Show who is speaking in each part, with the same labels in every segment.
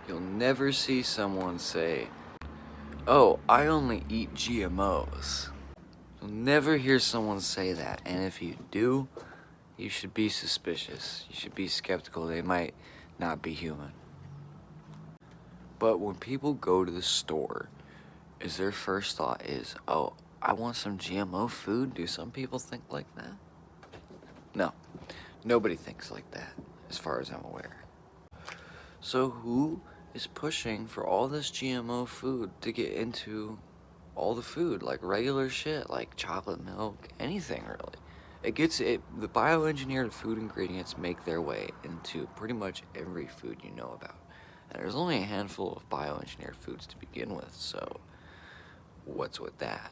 Speaker 1: You'll never see someone say, "Oh, I only eat GMOs." You'll never hear someone say that, and if you do, you should be suspicious. You should be skeptical. They might not be human. But when people go to the store, is their first thought is, "Oh, I want some GMO food"? Do some people think like that? No, nobody thinks like that, as far as I'm aware. So who is pushing for all this GMO food to get into all the food, like regular shit, like chocolate milk, anything really? The bioengineered food ingredients make their way into pretty much every food you know about. And there's only a handful of bioengineered foods to begin with, so what's with that?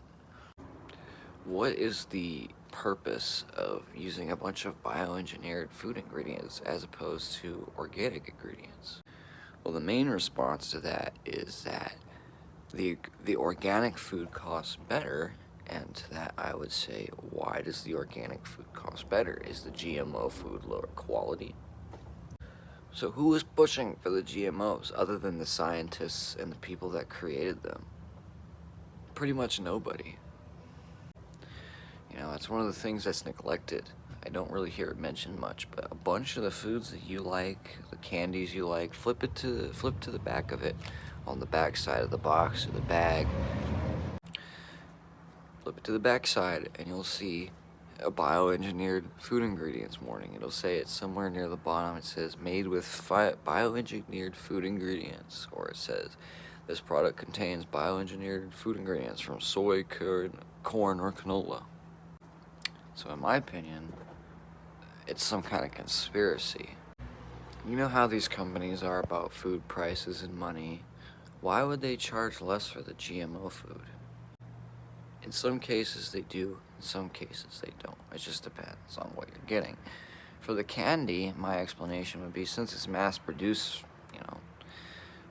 Speaker 1: What is the purpose of using a bunch of bioengineered food ingredients as opposed to organic ingredients? Well, the main response to that is that the organic food costs better, and to that I would say, why does the organic food cost better? Is the GMO food lower quality? So who is pushing for the GMOs other than the scientists and the people that created them? Pretty much nobody. You know, that's one of the things that's neglected. I don't really hear it mentioned much, but a bunch of the foods that you like, the candies you like, flip to the back of it, on the back side of the box or the bag. Flip it to the back side and you'll see a bioengineered food ingredients warning. It'll say it somewhere near the bottom. It says made with bioengineered food ingredients, or it says this product contains bioengineered food ingredients from soy, corn, or canola. So in my opinion, it's some kind of conspiracy. You know how these companies are about food prices and money. Why would they charge less for the GMO food? In some cases they do, in some cases they don't. It just depends on what you're getting. For the candy, my explanation would be, since it's mass produced, you know,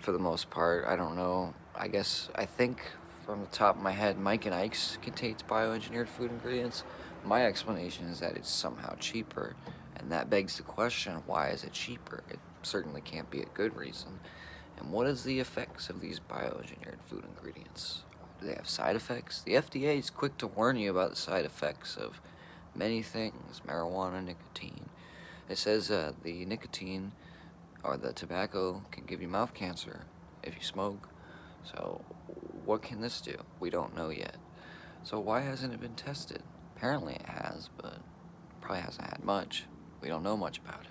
Speaker 1: for the most part, I don't know, I think from the top of my head, Mike and Ike's contains bioengineered food ingredients. My explanation is that it's somehow cheaper, and that begs the question, why is it cheaper? It certainly can't be a good reason. And what is the effects of these bioengineered food ingredients? Do they have side effects? The FDA is quick to warn you about the side effects of many things, marijuana, nicotine. It says the nicotine or the tobacco can give you mouth cancer if you smoke. So what can this do? We don't know yet. So why hasn't it been tested? Apparently it has, but probably hasn't had much. We don't know much about it.